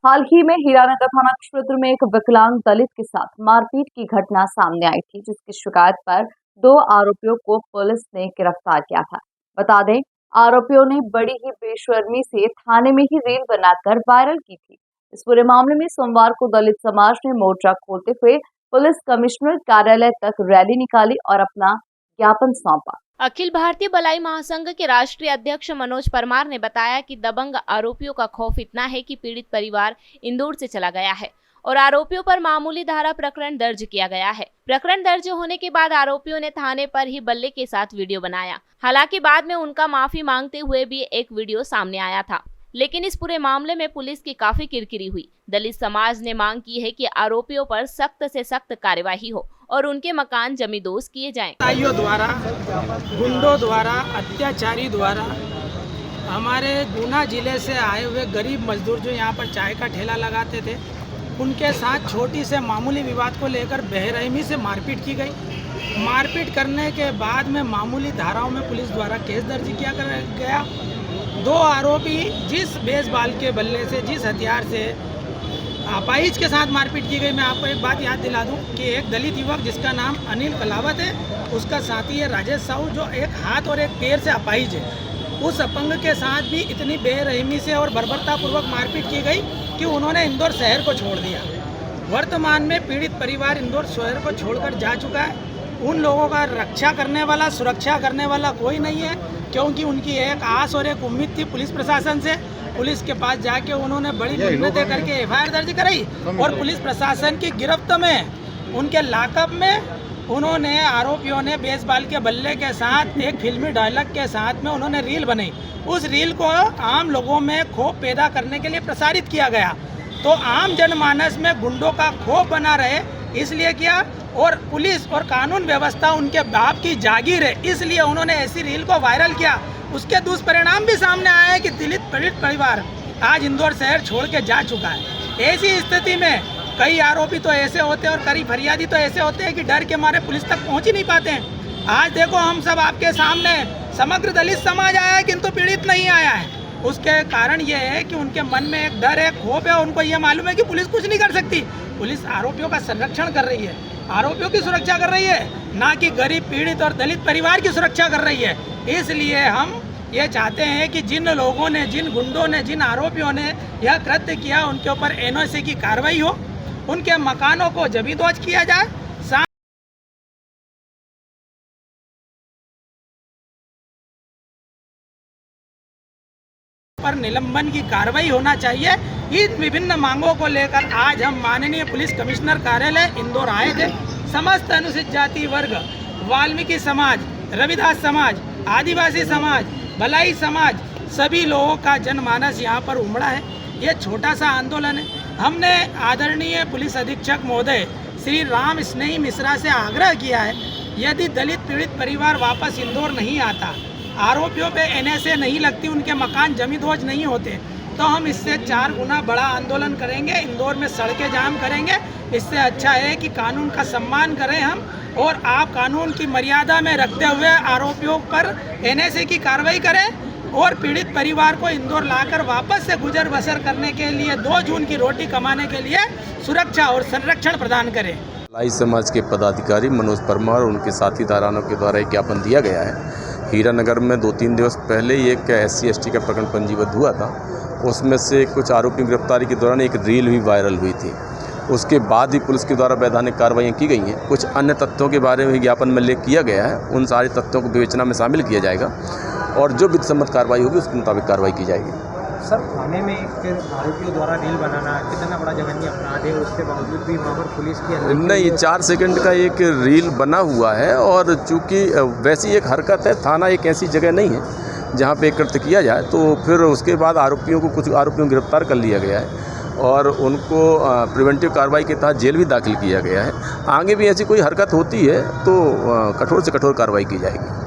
हाल ही में हीरानगर थाना क्षेत्र में एक विकलांग दलित के साथ मारपीट की घटना सामने आई थी, जिसकी शिकायत पर 2 आरोपियों को पुलिस ने गिरफ्तार किया था। बता दें, आरोपियों ने बड़ी ही बेशर्मी से थाने में ही रील बनाकर वायरल की थी। इस पूरे मामले में सोमवार को दलित समाज ने मोर्चा खोलते हुए पुलिस कमिश्नर कार्यालय तक रैली निकाली और अपना ज्ञापन सौंपा। अखिल भारतीय बलाई महासंघ के राष्ट्रीय अध्यक्ष मनोज परमार ने बताया कि दबंग आरोपियों का खौफ इतना है कि पीड़ित परिवार इंदौर से चला गया है और आरोपियों पर मामूली धारा प्रकरण दर्ज किया गया है। प्रकरण दर्ज होने के बाद आरोपियों ने थाने पर ही बल्ले के साथ वीडियो बनाया। हालांकि बाद में उनका माफी मांगते हुए भी एक वीडियो सामने आया था, लेकिन इस पूरे मामले में पुलिस की काफी किरकिरी हुई। दलित समाज ने मांग की है कि आरोपियों पर सख्त से सख्त कार्यवाही हो और उनके मकान जमींदोज किए जाएं। द्वारा, गुंडों द्वारा, अत्याचारी द्वारा हमारे गुना जिले से आए हुए गरीब मजदूर जो यहाँ पर चाय का ठेला लगाते थे, उनके साथ छोटी से मामूली विवाद को लेकर बेरहमी से मारपीट की गई। मारपीट करने के बाद में मामूली धाराओं में पुलिस द्वारा केस दर्ज किया गया। 2 आरोपी जिस बेसबॉल के बल्ले से, जिस हथियार से अपाहिज के साथ मारपीट की गई। मैं आपको एक बात याद दिला दूं कि एक दलित युवक जिसका नाम अनिल कलावत है, उसका साथी है राजेश साहू, जो एक हाथ और एक पैर से अपाहिज है। उस अपंग के साथ भी इतनी बेरहमी से और बर्बरतापूर्वक मारपीट की गई कि उन्होंने इंदौर शहर को छोड़ दिया। वर्तमान में पीड़ित परिवार इंदौर शहर को छोड़कर जा चुका है। उन लोगों का रक्षा करने वाला, सुरक्षा करने वाला कोई नहीं है, क्योंकि उनकी एक आस और एक उम्मीद थी पुलिस प्रशासन से। पुलिस के पास जाके उन्होंने बड़ी मिन्नतें करके एफआईआर दर्ज कराई और पुलिस प्रशासन की गिरफ्त में, उनके लाकअप में उन्होंने, आरोपियों ने बेसबॉल के बल्ले के साथ एक फिल्मी डायलॉग के साथ में उन्होंने रील बनाई। उस रील को आम लोगों में खौफ पैदा करने के लिए प्रसारित किया गया। तो आम जनमानस में गुंडों का खौफ बना रहे इसलिए किया, और पुलिस और कानून व्यवस्था उनके बाप की जागीर है, इसलिए उन्होंने ऐसी रील को वायरल किया। उसके दुष्परिणाम भी सामने आए हैं कि दलित पीड़ित परिवार आज इंदौर शहर छोड़ के जा चुका है। ऐसी स्थिति में कई आरोपी तो ऐसे होते हैं और कई फरियादी तो ऐसे होते हैं कि डर के मारे पुलिस तक पहुंच ही नहीं पाते हैं। आज देखो, हम सब आपके सामने, समग्र दलित समाज आया है किंतु पीड़ित नहीं आया है। उसके कारण ये है कि उनके मन में एक डर है, खौफ है। उनको ये मालूम है कि पुलिस कुछ नहीं कर सकती। पुलिस आरोपियों का संरक्षण कर रही है, आरोपियों की सुरक्षा कर रही है, ना कि गरीब पीड़ित और दलित परिवार की सुरक्षा कर रही है। इसलिए हम ये चाहते हैं कि जिन लोगों ने, जिन गुंडों ने, जिन आरोपियों ने यह कृत्य किया, उनके ऊपर एनओसी की कार्रवाई हो, उनके मकानों को जमींदोज किया जाए, पर निलंबन की कार्रवाई होना चाहिए। इन विभिन्न मांगों को लेकर आज हम माननीय पुलिस कमिश्नर कार्यालय इंदौर आए थे। समस्त अनुसूचित जाति वर्ग, वाल्मीकि समाज, रविदास समाज, आदिवासी समाज, भलाई समाज, सभी लोगों का जनमानस यहाँ पर उमड़ा है। ये छोटा सा आंदोलन है। हमने आदरणीय पुलिस अधीक्षक महोदय श्री राम स्नेही मिश्रा से आग्रह किया है, यदि दलित पीड़ित परिवार वापस इंदौर नहीं आता, आरोपियों पे एनएसए नहीं लगती, उनके मकान जमींदोज नहीं होते, तो हम इससे 4 गुना बड़ा आंदोलन करेंगे। इंदौर में सड़कें जाम करेंगे। इससे अच्छा है कि कानून का सम्मान करें हम, और आप कानून की मर्यादा में रखते हुए आरोपियों पर एनएसए की कार्रवाई करें और पीड़ित परिवार को इंदौर लाकर वापस से गुजर बसर करने के लिए, 2 जून की रोटी कमाने के लिए सुरक्षा और संरक्षण प्रदान करें। बलाई समाज के पदाधिकारी मनोज परमार और उनके साथी धारानों के द्वारा एक ज्ञापन दिया गया है। हीरानगर में 2-3 दिवस पहले एक SC/ST का प्रकरण पंजीबद्ध हुआ था। उसमें से कुछ आरोपी गिरफ्तारी के दौरान एक रील भी वायरल हुई थी। उसके बाद ही पुलिस के द्वारा वैधानिक कार्रवाइयाँ की गई हैं। कुछ अन्य तथ्यों के बारे में ज्ञापन में उल्लेख किया गया है। उन सारे तथ्यों को विवेचना में शामिल किया जाएगा और जो विधिसम्मत कार्रवाई होगी उसके मुताबिक कार्रवाई की जाएगी। सर, थाने में आरोपियों द्वारा रील बनाना कितना बड़ा जघन्य अपराध है, उसके बावजूद भी वहाँ पर पुलिस की नहीं, 4 सेकंड का एक रील बना हुआ है और चूँकि वैसी एक हरकत है, थाना एक ऐसी जगह नहीं है जहाँ पे कृत्य किया जाए, तो फिर उसके बाद कुछ आरोपियों को गिरफ्तार कर लिया गया है और उनको प्रिवेंटिव कार्रवाई के तहत जेल भी दाखिल किया गया है। आगे भी ऐसी कोई हरकत होती है तो कठोर से कठोर कार्रवाई की जाएगी।